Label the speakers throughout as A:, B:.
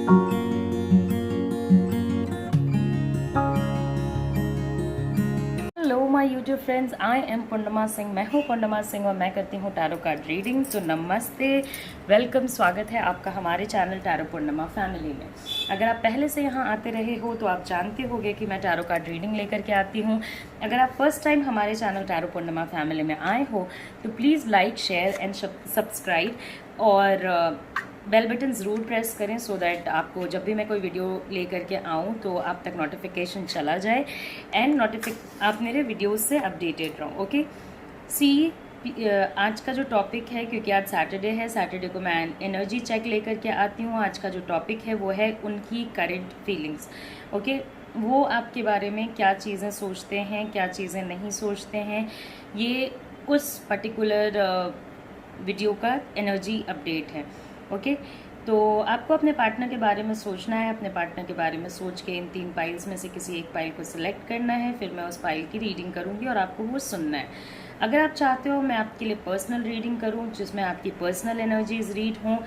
A: Hello my YouTube friends, I am Purnima Singh. मैं हूँ पूर्णिमा सिंह और मैं करती हूँ टैरो कार्ड रीडिंग। तो नमस्ते, वेलकम, स्वागत है आपका हमारे चैनल टैरो पूर्णिमा फैमिली में। अगर आप पहले से यहाँ आते रहे हो तो आप जानते होंगे कि मैं टैरो कार्ड रीडिंग लेकर के आती हूँ। अगर आप फर्स्ट टाइम हमारे चैनल टैरो पूर्णिमा फैमिली में आए हो तो please like, share and subscribe और बेल बटन ज़रूर प्रेस करें सो दैट आपको जब भी मैं कोई वीडियो ले करके आऊँ तो आप तक नोटिफिकेशन चला जाए एंड आप मेरे वीडियोस से अपडेटेड रहो। ओके सी, आज का जो टॉपिक है, क्योंकि आज सैटरडे है, सैटरडे को मैं एनर्जी चेक लेकर के आती हूँ। आज का जो टॉपिक है वो है उनकी करंट फीलिंग्स। ओके, वो आपके बारे में क्या चीज़ें सोचते हैं, क्या चीज़ें नहीं सोचते हैं, ये उस पर्टिकुलर वीडियो का एनर्जी अपडेट है। ओके, तो आपको अपने पार्टनर के बारे में सोचना है। अपने पार्टनर के बारे में सोच के इन 3 पाइल्स में से किसी एक पाइल को सिलेक्ट करना है। फिर मैं उस पाइल की रीडिंग करूँगी और आपको वो सुनना है। अगर आप चाहते हो मैं आपके लिए पर्सनल रीडिंग करूँ जिसमें आपकी पर्सनल एनर्जीज रीड हों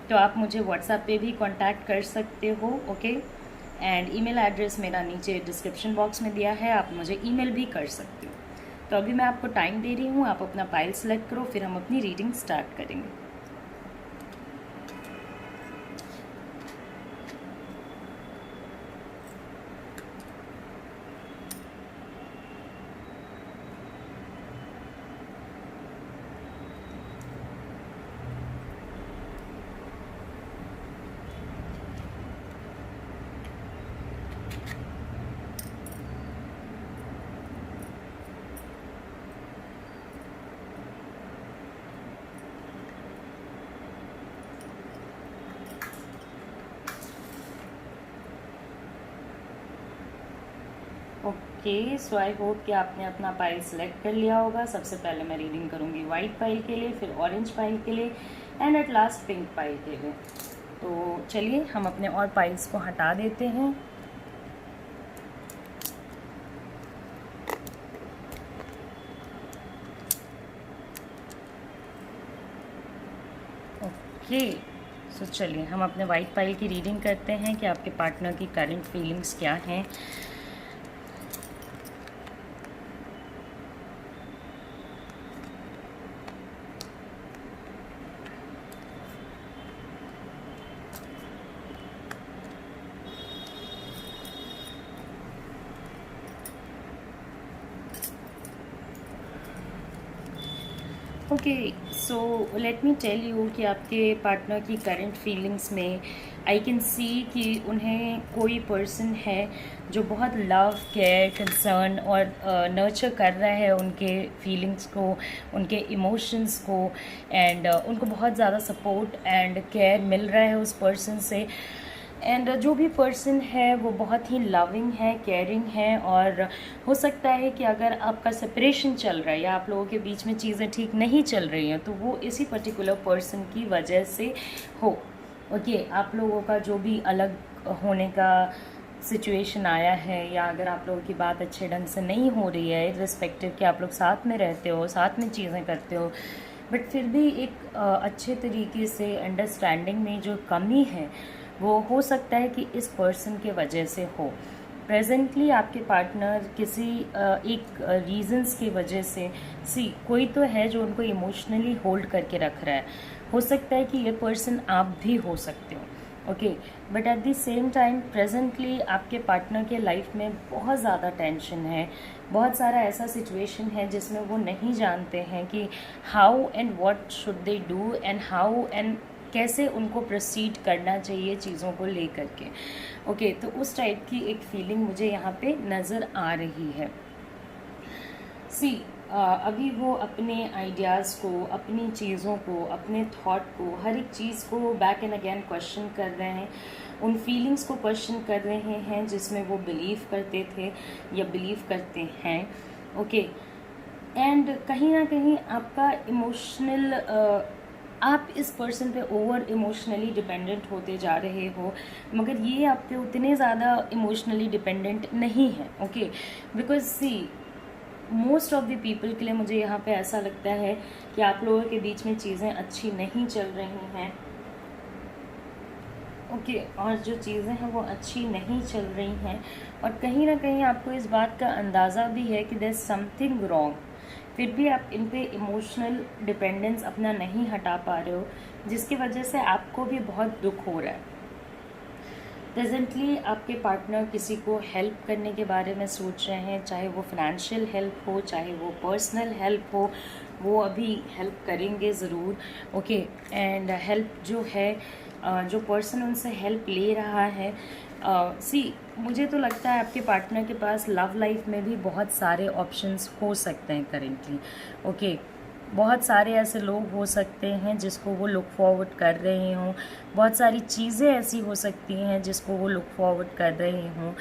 A: तो आप मुझे व्हाट्सएप पे भी कांटेक्ट कर सकते हो। ओके, एंड ईमेल एड्रेस मेरा नीचे डिस्क्रिप्शन बॉक्स में दिया है, आप मुझे ईमेल भी कर सकते हो। तो अभी मैं आपको टाइम दे रही हूँ, आप अपना पाइल सेलेक्ट करो, फिर हम अपनी रीडिंग स्टार्ट करेंगे। ओके, सो आई होप कि आपने अपना पाइल सेलेक्ट कर लिया होगा। सबसे पहले मैं रीडिंग करूँगी वाइट पाइल के लिए, फिर ऑरेंज पाइल के लिए and at last pink pile के लिए। तो चलिए हम अपने और पाइल्स को हटा देते हैं। ओके, सो चलिए हम अपने वाइट पाइल की रीडिंग करते हैं कि आपके पार्टनर की करंट फीलिंग्स क्या हैं। Okay, so let me tell you कि आपके पार्टनर की करंट फीलिंग्स में आई कैन सी कि उन्हें कोई पर्सन है जो बहुत लव, केयर, कंसर्न और नर्चर कर रहा है उनके फीलिंग्स को, उनके इमोशंस को एंड उनको बहुत ज़्यादा सपोर्ट एंड केयर मिल रहा है उस पर्सन से। एंड जो भी पर्सन है वो बहुत ही लविंग है, केयरिंग है और हो सकता है कि अगर आपका सेपरेशन चल रहा है या आप लोगों के बीच में चीज़ें ठीक नहीं चल रही हैं तो वो इसी पर्टिकुलर पर्सन की वजह से हो। ओके, आप लोगों का जो भी अलग होने का सिचुएशन आया है या अगर आप लोगों की बात अच्छे ढंग से नहीं हो रही है, इर्रिस्पेक्टिव कि आप लोग साथ में रहते हो, साथ में चीज़ें करते हो, बट फिर भी एक अच्छे तरीके से अंडरस्टैंडिंग में जो कमी है वो हो सकता है कि इस पर्सन के वजह से हो। प्रेजेंटली आपके पार्टनर किसी एक रीजंस की वजह से कोई तो है जो उनको इमोशनली होल्ड करके रख रहा है। हो सकता है कि ये पर्सन आप भी हो सकते हो। Okay, but at the same time presently आपके पार्टनर के लाइफ में बहुत ज़्यादा टेंशन है, बहुत सारा ऐसा सिचुएशन है जिसमें वो नहीं जानते हैं कि how and what should they do and how and कैसे उनको प्रोसीड करना चाहिए चीज़ों को लेकर के। ओके, तो उस टाइप की एक फीलिंग मुझे यहाँ पे नज़र आ रही है। अभी वो अपने आइडियाज़ को, अपनी चीज़ों को, अपने थॉट को, हर एक चीज़ को बैक एंड अगेन क्वेश्चन कर रहे हैं, उन फीलिंग्स को क्वेश्चन कर रहे हैं जिसमें वो बिलीव करते थे या बिलीव करते हैं। ओके, एंड कहीं ना कहीं आपका इमोशनल आप इस पर्सन पे ओवर इमोशनली डिपेंडेंट होते जा रहे हो, मगर ये आप पे उतने ज़्यादा इमोशनली डिपेंडेंट नहीं है। Okay, because most of the people के लिए मुझे यहाँ पे ऐसा लगता है कि आप लोगों के बीच में चीज़ें अच्छी नहीं चल रही हैं ओके, और जो चीज़ें हैं वो अच्छी नहीं चल रही हैं, और कहीं ना कहीं आपको इस बात का अंदाज़ा भी है कि देयर इज़ समथिंग रॉन्ग, फिर भी आप इन पे इमोशनल डिपेंडेंस अपना नहीं हटा पा रहे हो, जिसकी वजह से आपको भी बहुत दुख हो रहा है। प्रेजेंटली आपके पार्टनर किसी को हेल्प करने के बारे में सोच रहे हैं, चाहे वो फाइनेंशियल हेल्प हो, चाहे वो पर्सनल हेल्प हो, वो अभी हेल्प करेंगे ज़रूर। ओके, एंड हेल्प जो है, जो पर्सन उनसे हेल्प ले रहा है, मुझे तो लगता है आपके पार्टनर के पास लव लाइफ में भी बहुत सारे ऑप्शंस हो सकते हैं करेंटली। ओके, बहुत सारे ऐसे लोग हो सकते हैं जिसको वो लुक फॉरवर्ड कर रहे हों, बहुत सारी चीज़ें ऐसी हो सकती हैं जिसको वो लुक फॉरवर्ड कर रहे हों।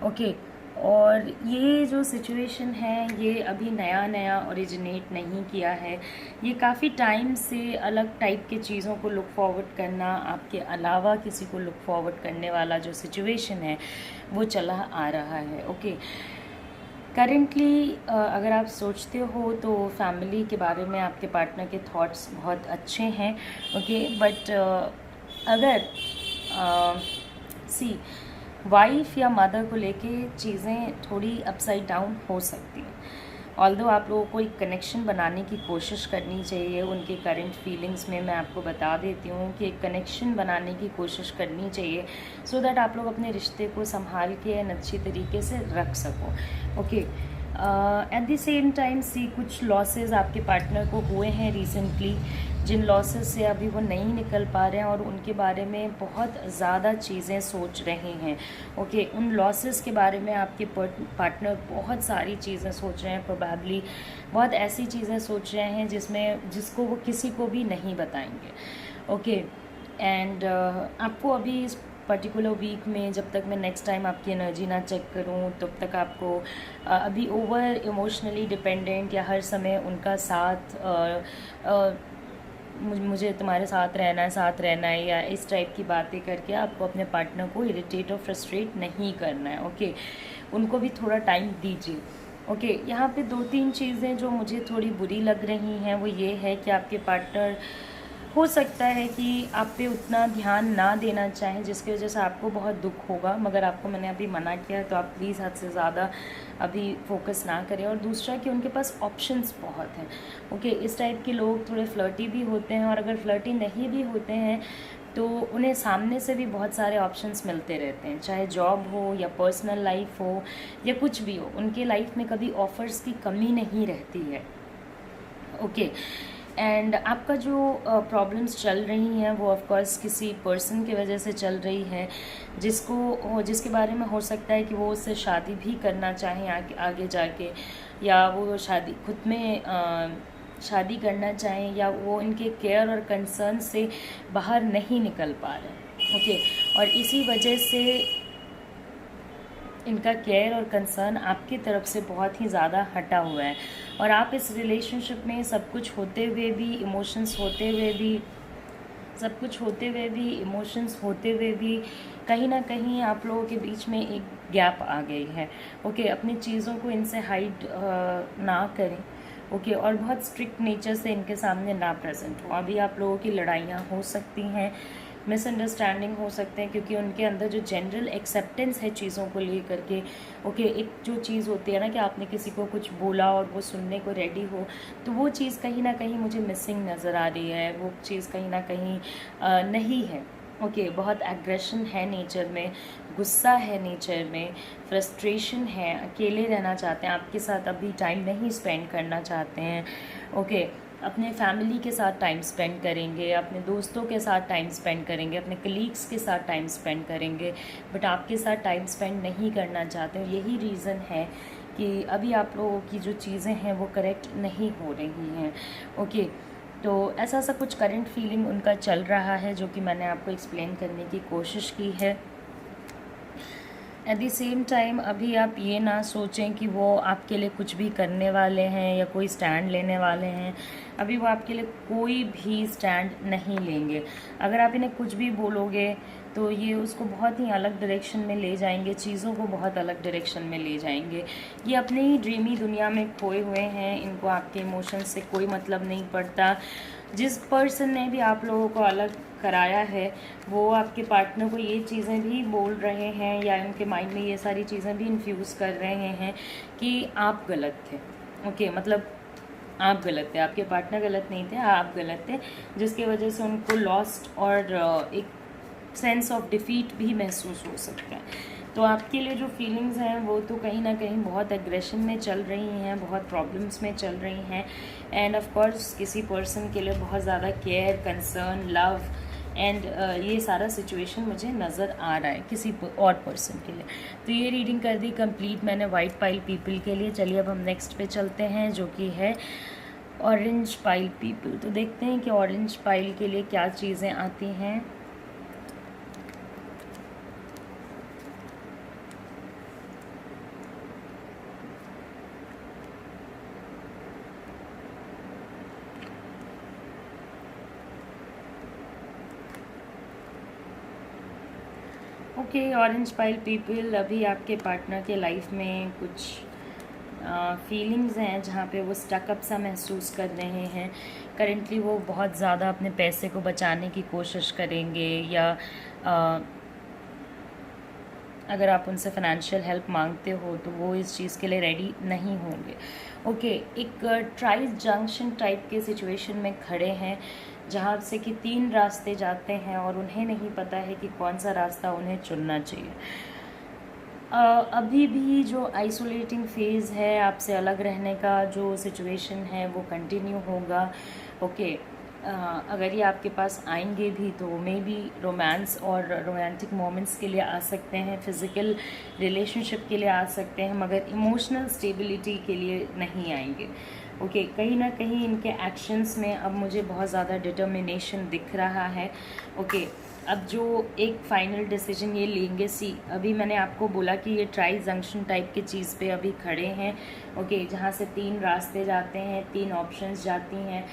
A: ओके, और ये जो सिचुएशन है ये अभी नया नया ओरिजिनेट नहीं किया है, ये काफ़ी टाइम से अलग टाइप के चीज़ों को लुक फॉरवर्ड करना, आपके अलावा किसी को लुक फॉरवर्ड करने वाला जो सिचुएशन है वो चला आ रहा है। ओके, करेंटली अगर आप सोचते हो तो फैमिली के बारे में आपके पार्टनर के थॉट्स बहुत अच्छे हैं। ओके, बट अगर सी वाइफ या मदर को लेके चीज़ें थोड़ी अपसाइड डाउन हो सकती हैं। ऑल्दो आप लोगों को एक कनेक्शन बनाने की कोशिश करनी चाहिए उनके करंट फीलिंग्स में। मैं आपको बता देती हूँ कि एक कनेक्शन बनाने की कोशिश करनी चाहिए, सो दैट आप लोग अपने रिश्ते को संभाल के अच्छी तरीके से रख सको। Okay, at the same time कुछ लॉसेस आपके पार्टनर को हुए हैं रिसेंटली, जिन लॉसेस से अभी वो नहीं निकल पा रहे हैं और उनके बारे में बहुत ज़्यादा चीज़ें सोच रहे हैं। ओके, उन लॉसेस के बारे में आपके पार्टनर बहुत सारी चीज़ें सोच रहे हैं, प्रोबेबली बहुत ऐसी चीज़ें सोच रहे हैं जिसको वो किसी को भी नहीं बताएंगे। ओके, एंड आपको अभी इस पर्टिकुलर वीक में, जब तक मैं नेक्स्ट टाइम आपकी एनर्जी ना चेक करूं, तब तक आपको अभी ओवर इमोशनली डिपेंडेंट या हर समय उनका साथ मुझे तुम्हारे साथ रहना है या इस टाइप की बातें करके आपको अपने पार्टनर को इरिटेट और फ्रस्ट्रेट नहीं करना है। ओके, उनको भी थोड़ा टाइम दीजिए। ओके, यहाँ पे 2-3 चीज़ें जो मुझे थोड़ी बुरी लग रही हैं वो ये है कि आपके पार्टनर हो सकता है कि आप पे उतना ध्यान ना देना चाहें, जिसकी वजह से आपको बहुत दुख होगा, मगर आपको मैंने अभी मना किया है तो आप प्लीज़ हद से ज़्यादा अभी फोकस ना करें। और दूसरा कि उनके पास ऑप्शंस बहुत हैं। ओके, इस टाइप के लोग थोड़े फ्लर्टी भी होते हैं, और अगर फ्लर्टी नहीं भी होते हैं तो उन्हें सामने से भी बहुत सारे ऑप्शंस मिलते रहते हैं, चाहे जॉब हो या पर्सनल लाइफ हो या कुछ भी हो, उनके लाइफ में कभी ऑफ़र्स की कमी नहीं रहती है। ओके, एंड आपका जो प्रॉब्लम्स चल रही हैं वो ऑफ कोर्स किसी पर्सन की वजह से चल रही है, जिसके बारे में हो सकता है कि वो उससे शादी भी करना चाहें आगे जाके, या वो शादी खुद में शादी करना चाहें, या वो इनके केयर और कंसर्न से बाहर नहीं निकल पा रहे हैं। ओके, और इसी वजह से इनका केयर और कंसर्न आपकी तरफ से बहुत ही ज़्यादा हटा हुआ है, और आप इस रिलेशनशिप में सब कुछ होते हुए भी, इमोशंस होते हुए भी कहीं ना कहीं आप लोगों के बीच में एक गैप आ गई है। ओके, अपनी चीज़ों को इनसे हाइड ना करें। ओके, और बहुत स्ट्रिक्ट नेचर से इनके सामने ना प्रेजेंट हो। अभी आप लोगों की लड़ाइयाँ हो सकती हैं, मिसअंडरस्टैंडिंग हो सकते हैं, क्योंकि उनके अंदर जो जनरल एक्सेप्टेंस है चीज़ों को ले करके। ओके, एक जो चीज़ होती है ना कि आपने किसी को कुछ बोला और वो सुनने को रेडी हो, तो वो चीज़ कहीं ना कहीं मुझे मिसिंग नज़र आ रही है, वो चीज़ कहीं ना कहीं नहीं है। ओके, बहुत एग्रेशन है नेचर में, गुस्सा है नेचर में, फ्रस्ट्रेशन है, अकेले रहना चाहते हैं, आपके साथ अभी टाइम नहीं स्पेंड करना चाहते हैं। ओके, अपने फैमिली के साथ टाइम स्पेंड करेंगे, अपने दोस्तों के साथ टाइम स्पेंड करेंगे, अपने कलीग्स के साथ टाइम स्पेंड करेंगे, बट आपके साथ टाइम स्पेंड नहीं करना चाहते हैं। यही रीज़न है कि अभी आप लोगों की जो चीज़ें हैं वो करेक्ट नहीं हो रही हैं। ओके, तो ऐसा कुछ करंट फीलिंग उनका चल रहा है जो कि मैंने आपको एक्सप्लेन करने की कोशिश की है। एट द सेम टाइम अभी आप ये ना सोचें कि वो आपके लिए कुछ भी करने वाले हैं या कोई स्टैंड लेने वाले हैं। अभी वो आपके लिए कोई भी स्टैंड नहीं लेंगे। अगर आप इन्हें कुछ भी बोलोगे तो ये उसको बहुत ही अलग डायरेक्शन में ले जाएंगे, चीज़ों को बहुत अलग डायरेक्शन में ले जाएंगे। ये अपने ही ड्रीमी दुनिया में खोए हुए हैं, इनको आपके इमोशंस से कोई मतलब नहीं पड़ता। जिस पर्सन ने भी आप लोगों को अलग कराया है वो आपके पार्टनर को ये चीज़ें भी बोल रहे हैं या उनके माइंड में ये सारी चीज़ें भी इन्फ्यूज़ कर रहे हैं कि आप गलत थे। ओके, मतलब आप गलत थे, आपके पार्टनर गलत नहीं थे, आप गलत थे, जिसकी वजह से उनको लॉस्ट और एक सेंस ऑफ डिफीट भी महसूस हो सकता है। तो आपके लिए जो फीलिंग्स हैं वो तो कहीं ना कहीं बहुत एग्रेशन में चल रही हैं, बहुत प्रॉब्लम्स में चल रही हैं। एंड ऑफ कोर्स किसी पर्सन के लिए बहुत ज़्यादा केयर, कंसर्न, लव एंड ये सारा सिचुएशन मुझे नज़र आ रहा है किसी और पर्सन के लिए। तो ये रीडिंग कर दी कंप्लीट मैंने वाइट पाइल पीपल के लिए। चलिए अब हम नेक्स्ट पे चलते हैं जो कि है ऑरेंज पाइल पीपल। तो देखते हैं कि ऑरेंज पाइल के लिए क्या चीज़ें आती हैं। ओके, ऑरेंज पाइल पीपल, अभी आपके पार्टनर के लाइफ में कुछ फीलिंग्स हैं जहाँ पे वो स्टकअप सा महसूस कर रहे हैं। करेंटली वो बहुत ज़्यादा अपने पैसे को बचाने की कोशिश करेंगे या अगर आप उनसे फाइनेंशियल हेल्प मांगते हो तो वो इस चीज़ के लिए रेडी नहीं होंगे। ओके, एक ट्राई जंक्शन टाइप के सिचुएशन में खड़े हैं जहाँ से कि 3 रास्ते जाते हैं और उन्हें नहीं पता है कि कौन सा रास्ता उन्हें चुनना चाहिए। अभी भी जो आइसोलेटिंग फेज़ है, आपसे अलग रहने का जो सिचुएशन है वो कंटिन्यू होगा। ओके, अगर ये आपके पास आएंगे भी तो मे बी रोमांस और रोमांटिक मोमेंट्स के लिए आ सकते हैं, फिज़िकल रिलेशनशिप के लिए आ सकते हैं, मगर इमोशनल स्टेबिलिटी के लिए नहीं आएंगे। ओके, कहीं ना कहीं इनके एक्शंस में अब मुझे बहुत ज़्यादा डिटर्मिनेशन दिख रहा है। ओके, अब जो एक फाइनल डिसीजन ये लेंगे। अभी मैंने आपको बोला कि ये ट्राई जंक्शन टाइप की चीज़ पे अभी खड़े हैं। ओके, जहाँ से 3 रास्ते जाते हैं, 3 ऑप्शंस जाती हैं,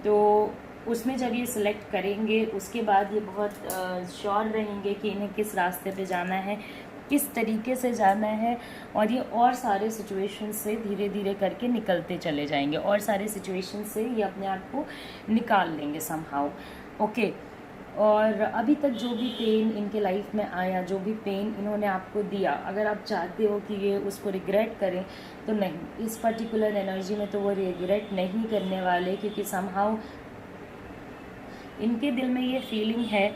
A: तो उसमें जब ये सिलेक्ट करेंगे उसके बाद ये बहुत श्योर रहेंगे कि इन्हें किस रास्ते पे जाना है, किस तरीके से जाना है, और ये और सारे सिचुएशन से धीरे धीरे करके निकलते चले जाएंगे और सारे सिचुएशन से ये अपने आप को निकाल लेंगे समहाउ। ओके, और अभी तक जो भी पेन इनके लाइफ में आया, जो भी पेन इन्होंने आपको दिया, अगर आप चाहते हो कि ये उसको रिग्रेट करें तो नहीं, इस पर्टिकुलर एनर्जी में तो वो रिग्रेट नहीं करने वाले, क्योंकि समहाउ इनके दिल में ये फीलिंग है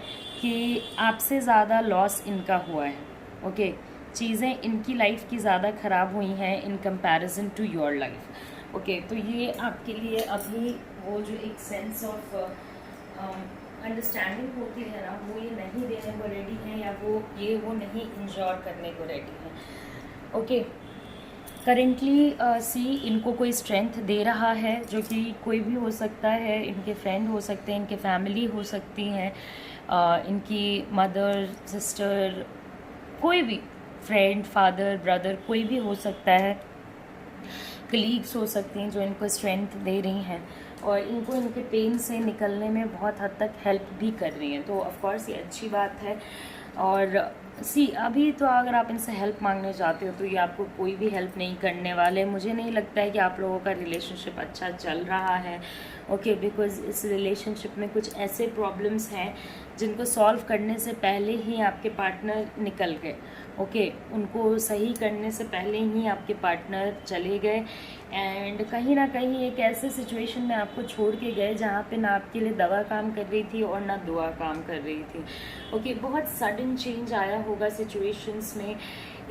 A: कि आपसे ज़्यादा लॉस इनका हुआ है। ओके, चीज़ें इनकी लाइफ की ज़्यादा ख़राब हुई हैं in comparison to your life. Okay, तो ये आपके लिए अभी वो जो एक सेंस ऑफ अंडरस्टैंडिंग होती है ना, वो ये नहीं देने को रेडी हैं या वो नहीं इंजॉय करने को रेडी हैं। ओके, करेंटली इनको कोई स्ट्रेंथ दे रहा है, जो कि कोई भी हो सकता है, इनके फ्रेंड हो सकते हैं, इनके फैमिली हो सकती हैं, इनकी मदर, सिस्टर, कोई भी फ्रेंड, फादर, ब्रदर, कोई भी हो सकता है, कलीग्स हो सकती हैं जो इनको स्ट्रेंथ दे रही हैं और इनको इनके पेन से निकलने में बहुत हद तक हेल्प भी कर रही हैं। तो ऑफ कोर्स ये अच्छी बात है। और अभी तो अगर आप इनसे हेल्प मांगने जाते हो तो ये आपको कोई भी हेल्प नहीं करने वाले। मुझे नहीं लगता है कि आप लोगों का रिलेशनशिप अच्छा चल रहा है। ओके, बिकॉज इस रिलेशनशिप में कुछ ऐसे प्रॉब्लम्स हैं जिनको सॉल्व करने से पहले ही आपके पार्टनर निकल गए। ओके, उनको सही करने से पहले ही आपके पार्टनर चले गए एंड कहीं ना कहीं एक ऐसे सिचुएशन में आपको छोड़ के गए जहाँ पे ना आपके लिए दवा काम कर रही थी और ना दुआ काम कर रही थी। ओके, बहुत सडन चेंज आया होगा सिचुएशंस में।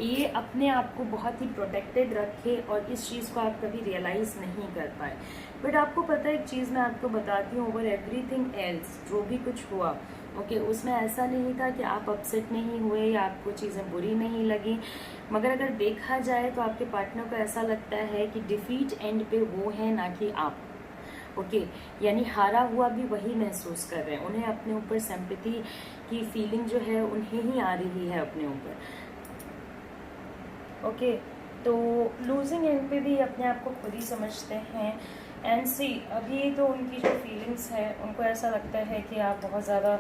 A: ये अपने आप को बहुत ही प्रोटेक्टेड रखे और इस चीज़ को आप कभी रियलाइज़ नहीं कर पाए। बट आपको पता है एक चीज़ मैं आपको बताती हूँ, ओवर एवरीथिंग एल्स जो भी कुछ हुआ, ओके, उसमें ऐसा नहीं था कि आप अपसेट नहीं हुए या आपको चीज़ें बुरी नहीं लगी, मगर अगर देखा जाए तो आपके पार्टनर को ऐसा लगता है कि डिफीट एंड पे वो है ना कि आप। ओके, यानी हारा हुआ भी वही महसूस कर रहे हैं, उन्हें अपने ऊपर सिंपैथी की फीलिंग जो है उन्हें ही आ रही है अपने ऊपर। ओके, तो लूजिंग एंड पे भी अपने आप को खुद ही समझते हैं। एंड अभी तो उनकी जो फीलिंग्स है उनको ऐसा लगता है कि आप बहुत ज़्यादा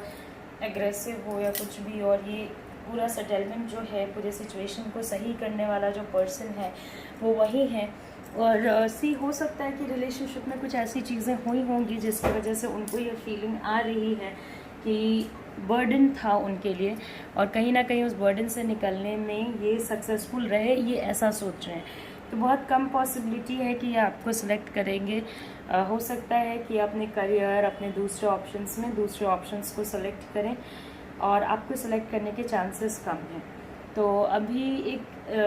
A: एग्रेसिव हो या कुछ भी, और ये पूरा सेटलमेंट जो है, पूरे सिचुएशन को सही करने वाला जो पर्सन है वो वही है। और सी हो सकता है कि रिलेशनशिप में कुछ ऐसी चीज़ें हुई होंगी जिसकी वजह से उनको ये फीलिंग आ रही है कि बर्डन था उनके लिए, और कहीं ना कहीं उस बर्डन से निकलने में ये सक्सेसफुल रहे, ये ऐसा सोच रहे हैं। तो बहुत कम पॉसिबिलिटी है कि ये आपको सिलेक्ट करेंगे। हो सकता है कि अपने करियर, अपने दूसरे ऑप्शंस में दूसरे ऑप्शंस को सेलेक्ट करें, और आपको सेलेक्ट करने के चांसेस कम हैं। तो अभी एक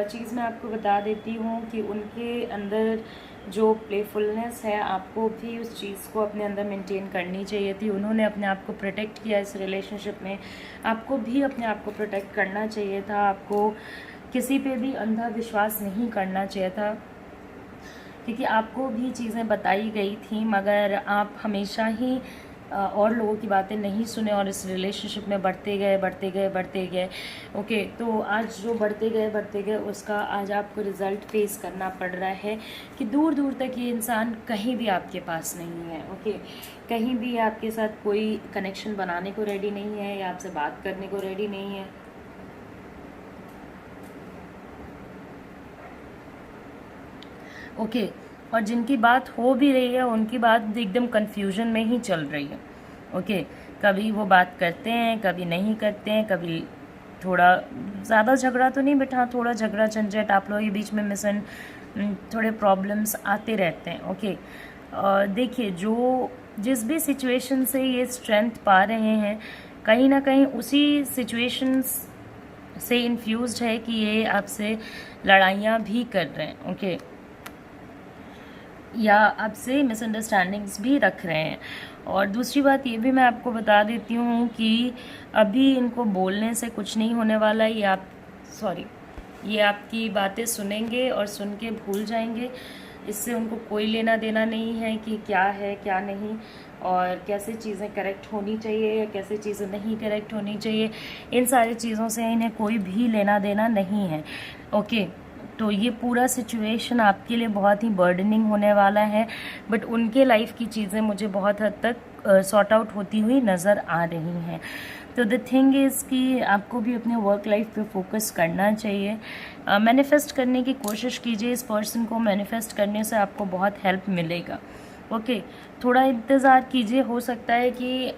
A: चीज़ मैं आपको बता देती हूँ कि उनके अंदर जो प्लेफुलनेस है, आपको भी उस चीज़ को अपने अंदर मेंटेन करनी चाहिए थी। उन्होंने अपने आप को प्रोटेक्ट किया इस रिलेशनशिप में, आपको भी अपने आप को प्रोटेक्ट करना चाहिए था। आपको किसी पे भी अंधा विश्वास नहीं करना चाहिए था, क्योंकि आपको भी चीज़ें बताई गई थी, मगर आप हमेशा ही और लोगों की बातें नहीं सुने और इस रिलेशनशिप में बढ़ते गए। ओके, तो आज जो बढ़ते गए उसका आज आपको रिज़ल्ट फेस करना पड़ रहा है कि दूर दूर तक ये इंसान कहीं भी आपके पास नहीं है। ओके, कहीं भी आपके साथ कोई कनेक्शन बनाने को रेडी नहीं है या आपसे बात करने को रेडी नहीं है। ओके, और जिनकी बात हो भी रही है उनकी बात एकदम कन्फ्यूजन में ही चल रही है। ओके, कभी वो बात करते हैं, कभी नहीं करते हैं, कभी थोड़ा ज़्यादा झगड़ा तो नहीं बैठा, थोड़ा झगड़ा झंझट आप लोगों के बीच में थोड़े प्रॉब्लम्स आते रहते हैं। ओके, देखिए, जो जिस भी सिचुएशन से ये स्ट्रेंथ पा रहे हैं, कहीं ना कहीं उसी सिचुएशंस से इन्फ्यूज्ड है कि ये आपसे लड़ाइयाँ भी कर रहे हैं। ओके, या आपसे मिसअंडरस्टैंडिंग्स भी रख रहे हैं। और दूसरी बात ये भी मैं आपको बता देती हूँ कि अभी इनको बोलने से कुछ नहीं होने वाला है। ये आपकी बातें सुनेंगे और सुन के भूल जाएंगे। इससे उनको कोई लेना देना नहीं है कि क्या है क्या नहीं, और कैसे चीज़ें करेक्ट होनी चाहिए या कैसे चीज़ें नहीं करेक्ट होनी चाहिए। इन सारी चीज़ों से इन्हें कोई भी लेना देना नहीं है। ओके, तो ये पूरा सिचुएशन आपके लिए बहुत ही बर्डनिंग होने वाला है, बट उनके लाइफ की चीज़ें मुझे बहुत हद तक सॉर्ट आउट होती हुई नज़र आ रही हैं। तो द थिंग इज़ कि आपको भी अपने वर्क लाइफ पे फोकस करना चाहिए। मैनिफेस्ट करने की कोशिश कीजिए। इस पर्सन को मैनिफेस्ट करने से आपको बहुत हेल्प मिलेगा। ओके, थोड़ा इंतज़ार कीजिए। हो सकता है कि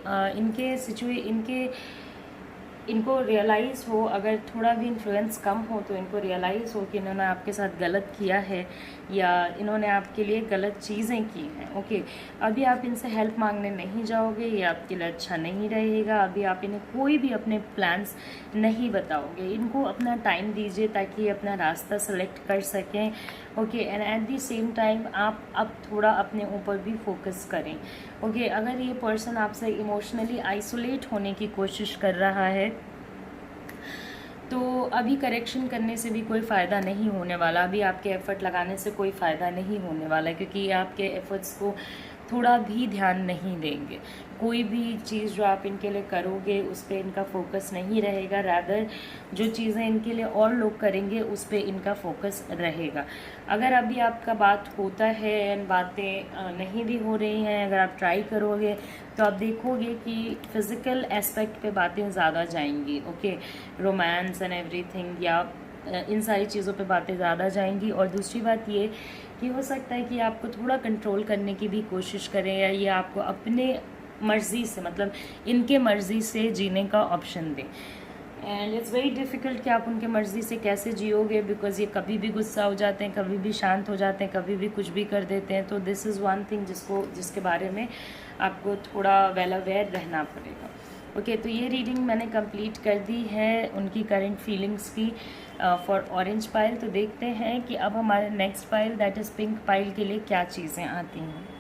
A: इनको रियलाइज़ हो, अगर थोड़ा भी इन्फ्लुएंस कम हो तो इनको रियलाइज़ हो कि इन्होंने आपके साथ गलत किया है या इन्होंने आपके लिए गलत चीज़ें की हैं। ओके, अभी आप इनसे हेल्प मांगने नहीं जाओगे, ये आपके लिए अच्छा नहीं रहेगा। अभी आप इन्हें कोई भी अपने प्लान्स नहीं बताओगे। इनको अपना टाइम दीजिए ताकि ये अपना रास्ता सेलेक्ट कर सकें। Okay, and at the same time आप अब थोड़ा अपने ऊपर भी फोकस करें। ओके, अगर ये पर्सन आपसे इमोशनली आइसोलेट होने की कोशिश कर रहा है तो अभी करेक्शन करने से भी कोई फ़ायदा नहीं होने वाला। अभी आपके एफ़र्ट लगाने से कोई फ़ायदा नहीं होने वाला है, क्योंकि आपके एफ़र्ट्स को थोड़ा भी ध्यान नहीं देंगे। कोई भी चीज़ जो आप इनके लिए करोगे उस पर इनका फोकस नहीं रहेगा, रादर जो चीज़ें इनके लिए और लोग करेंगे उस पर इनका फोकस रहेगा। अगर अभी आपका बात होता है एंड बातें नहीं भी हो रही हैं, अगर आप ट्राई करोगे तो आप देखोगे कि फ़िज़िकल एस्पेक्ट पे बातें ज़्यादा जाएंगी। ओके, रोमांस एंड एवरीथिंग या इन सारी चीज़ों पे बातें ज़्यादा जाएंगी। और दूसरी बात ये कि हो सकता है कि आपको थोड़ा कंट्रोल करने की भी कोशिश करें, या ये आपको अपने मर्ज़ी से, मतलब इनके मर्ज़ी से जीने का ऑप्शन दें। एंड इट्स वेरी डिफ़िकल्ट कि आप उनके मर्ज़ी से कैसे जियोगे, बिकॉज़ ये कभी भी गुस्सा हो जाते हैं, कभी भी शांत हो जाते हैं, कभी भी कुछ भी कर देते हैं। तो दिस इज़ वन थिंग जिसके बारे में आपको थोड़ा वेल अवेयर रहना पड़ेगा। ओके, तो ये रीडिंग मैंने कंप्लीट कर दी है उनकी करंट फीलिंग्स की फॉर ऑरेंज पाइल। तो देखते हैं कि अब हमारे next pile that is pink pile के लिए क्या चीज़ें आती हैं।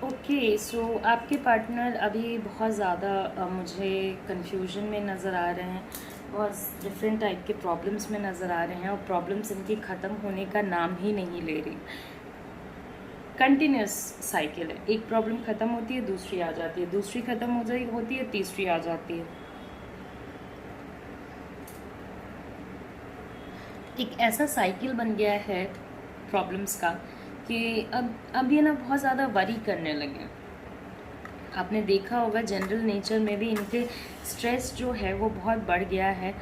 A: ओके, सो आपके पार्टनर अभी बहुत ज़्यादा मुझे कंफ्यूजन में नज़र आ रहे हैं। बहुत डिफरेंट टाइप के प्रॉब्लम्स में नज़र आ रहे हैं और प्रॉब्लम्स इनकी ख़त्म होने का नाम ही नहीं ले रही। कंटिन्यूस साइकिल है, एक प्रॉब्लम ख़त्म होती है दूसरी आ जाती है, दूसरी ख़त्म होती है तीसरी आ जाती है। एक ऐसा साइकिल बन गया है प्रॉब्लम्स का कि अब ये ना बहुत ज़्यादा वरी करने लगे। आपने देखा होगा जनरल नेचर में भी इनके स्ट्रेस जो है वो बहुत बढ़ गया है।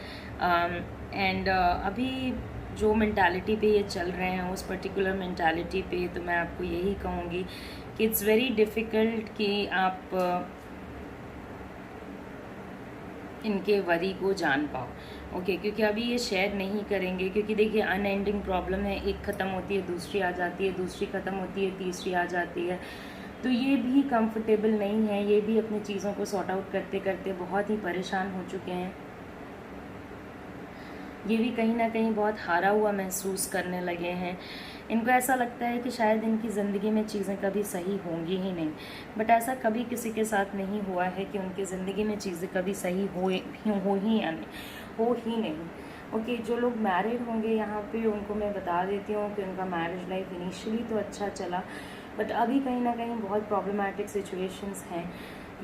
A: एंड अभी जो मेंटालिटी पे ये चल रहे हैं उस पर्टिकुलर मेंटालिटी पे तो मैं आपको यही कहूँगी कि इट्स वेरी डिफ़िकल्ट कि आप इनके वरी को जान पाओ। ओके, क्योंकि अभी ये शेयर नहीं करेंगे, क्योंकि देखिए अनएंडिंग प्रॉब्लम है, एक ख़त्म होती है दूसरी आ जाती है, दूसरी ख़त्म होती है तीसरी आ जाती है। तो ये भी कंफर्टेबल नहीं है, ये भी अपनी चीज़ों को सॉर्ट आउट करते करते बहुत ही परेशान हो चुके हैं। ये भी कहीं ना कहीं बहुत हारा हुआ महसूस करने लगे हैं। इनको ऐसा लगता है कि शायद इनकी ज़िंदगी में चीज़ें कभी सही होंगी ही नहीं, बट ऐसा कभी किसी के साथ नहीं हुआ है कि उनकी ज़िंदगी में चीज़ें कभी सही हो ही नहीं। ओके, जो लोग मैरिड होंगे यहाँ पे उनको मैं बता देती हूँ कि उनका मैरिज लाइफ इनिशियली तो अच्छा चला, बट अभी कहीं ना कहीं बहुत प्रॉब्लमैटिक सिचुएशंस हैं।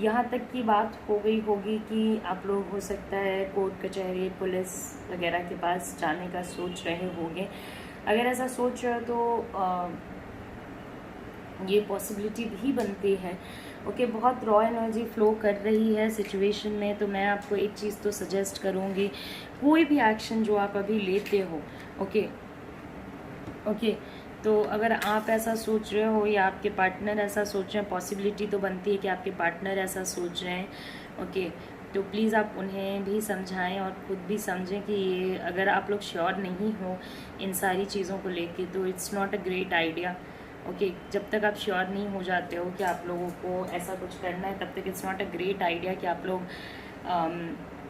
A: यहाँ तक की बात हो गई होगी कि आप लोग हो सकता है कोर्ट कचहरी पुलिस वगैरह के पास जाने का सोच रहे होंगे। अगर ऐसा सोच रहे हो तो ये पॉसिबिलिटी भी बनती है। ओके, बहुत रॉ एनर्जी फ्लो कर रही है सिचुएशन में, तो मैं आपको एक चीज़ तो सजेस्ट करूँगी, कोई भी एक्शन जो आप अभी लेते हो, ओके, तो अगर आप ऐसा सोच रहे हो या आपके पार्टनर ऐसा सोच रहे हैं, पॉसिबिलिटी तो बनती है कि आपके पार्टनर ऐसा सोच रहे हैं, ओके, तो प्लीज़ आप उन्हें भी समझाएं और ख़ुद भी समझें कि ये अगर आप लोग श्योर नहीं हो इन सारी चीज़ों को लेके तो it's not a great idea. Okay, जब तक आप श्योर नहीं हो जाते हो कि आप लोगों को ऐसा कुछ करना है तब तक it's not a great idea कि आप लोग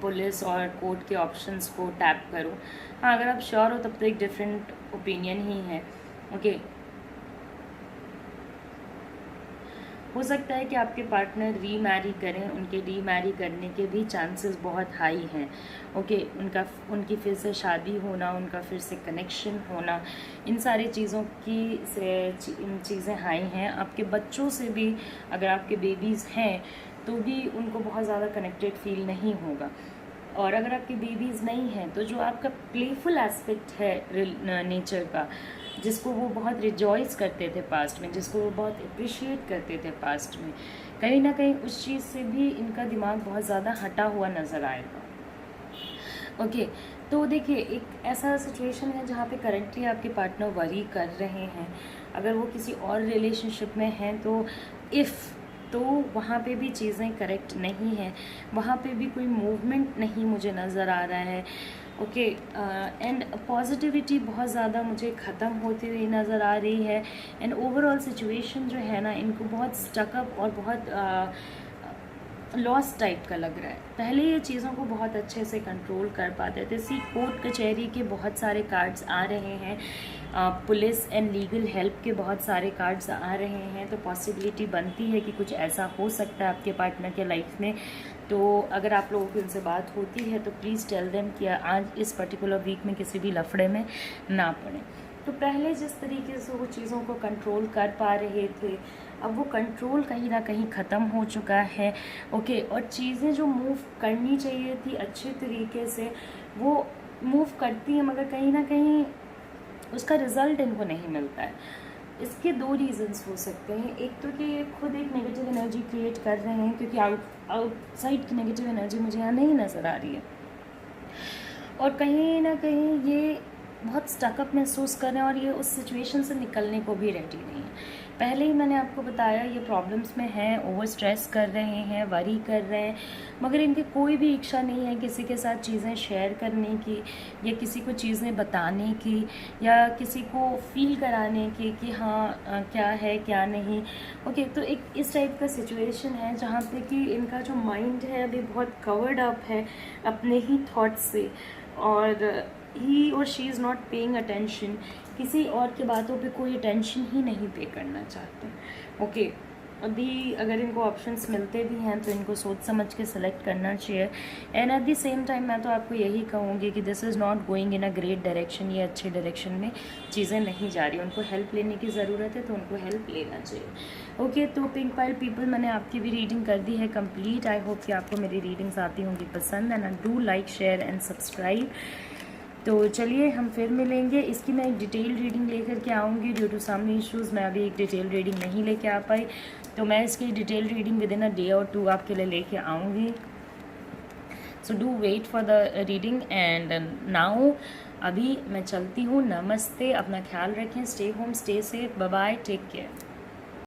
A: पुलिस और कोर्ट के ऑप्शंस को टैप करो। हाँ, अगर आप श्योर हो तब तो एक डिफरेंट ओपिनियन ही है। ओके, हो सकता है कि आपके पार्टनर रीमैरी करें, उनके रीमैरी करने के भी चांसेस बहुत हाई हैं। ओके, उनकी फिर से शादी होना, उनका फिर से कनेक्शन होना, इन सारी चीज़ों की इन चीज़ें हाई हैं। आपके बच्चों से भी अगर आपके बेबीज़ हैं तो भी उनको बहुत ज़्यादा कनेक्टेड फील नहीं होगा। और अगर आपके बेबीज़ नहीं हैं तो जो आपका प्लेफुल एस्पेक्ट है नेचर का, जिसको वो बहुत रिजॉइस करते थे पास्ट में, जिसको वो बहुत अप्रिशिएट करते थे पास्ट में, कहीं ना कहीं उस चीज़ से भी इनका दिमाग बहुत ज़्यादा हटा हुआ नज़र आएगा। ओके, तो देखिए एक ऐसा सिचुएशन है जहाँ पे करंटली आपके पार्टनर वरी कर रहे हैं। अगर वो किसी और रिलेशनशिप में हैं तो वहाँ पे भी चीज़ें करेक्ट नहीं हैं, वहाँ पे भी कोई मूवमेंट नहीं मुझे नज़र आ रहा है। ओके, एंड पॉजिटिविटी बहुत ज़्यादा मुझे ख़त्म होती हुई नज़र आ रही है। एंड ओवरऑल सिचुएशन जो है ना, इनको बहुत स्टकअप और बहुत लॉस टाइप का लग रहा है। पहले ये चीज़ों को बहुत अच्छे से कंट्रोल कर पाते थे। कोर्ट कचहरी के बहुत सारे कार्ड्स आ रहे हैं, पुलिस एंड लीगल हेल्प के बहुत सारे कार्ड्स आ रहे हैं, तो पॉसिबिलिटी बनती है कि कुछ ऐसा हो सकता है आपके पार्टनर के लाइफ में। तो अगर आप लोगों की उनसे बात होती है तो प्लीज़ टेल देम कि आज इस पर्टिकुलर वीक में किसी भी लफड़े में ना पड़े। तो पहले जिस तरीके से वो चीज़ों को कंट्रोल कर पा रहे थे, अब वो कंट्रोल कहीं ना कहीं ख़त्म हो चुका है। ओके, और चीज़ें जो मूव करनी चाहिए थी अच्छे तरीके से वो मूव करती हैं, मगर कहीं ना कहीं उसका रिज़ल्ट इनको नहीं मिलता है। इसके दो रीज़न्स हो सकते हैं। एक तो कि ये खुद एक नेगेटिव एनर्जी क्रिएट कर रहे हैं, क्योंकि आउटसाइड की नेगेटिव एनर्जी मुझे यहाँ नहीं नज़र आ रही है, और कहीं ना कहीं ये बहुत स्टकअप महसूस कर रहे हैं और ये उस सिचुएशन से निकलने को भी रेडी नहीं है। पहले ही मैंने आपको बताया ये प्रॉब्लम्स में हैं, ओवर स्ट्रेस कर रहे हैं, वरी कर रहे हैं, मगर इनकी कोई भी इच्छा नहीं है किसी के साथ चीज़ें शेयर करने की या किसी को चीज़ें बताने की या किसी को फील कराने की कि हाँ क्या है क्या नहीं। ओके, तो एक इस टाइप का सिचुएशन है जहाँ पे कि इनका जो माइंड है अभी बहुत कवर्ड अप है अपने ही थॉट्स से, और ही और she is not paying attention, किसी और के बातों पे कोई अटेंशन ही नहीं पे करना चाहते। ओके, अभी अगर इनको ऑप्शंस मिलते भी हैं तो इनको सोच समझ के सेलेक्ट करना चाहिए। And at the same time मैं तो आपको यही कहूँगी कि this is not going in a great direction, ये अच्छे डायरेक्शन में चीज़ें नहीं जा रही, उनको हेल्प लेने की ज़रूरत है तो उनको हेल्प लेना चाहिए। ओके, तो पिंक पाइल पीपल, मैंने आपकी भी रीडिंग कर दी है कंप्लीट। आई होप कि आपको मेरी रीडिंग्स आती होंगी पसंद। And do like, share and subscribe. तो चलिए हम फिर मिलेंगे। इसकी मैं एक डिटेल रीडिंग लेकर के आऊँगी। ड्यू टू सम इश्यूज़ मैं अभी एक डिटेल रीडिंग नहीं लेके आ पाई, तो मैं इसकी detail reading within a day और 2 आपके लिए लेके आऊँगी। So do wait for the reading. And now अभी मैं चलती हूँ। नमस्ते, अपना ख्याल रखें, stay home, stay safe, bye bye, take care.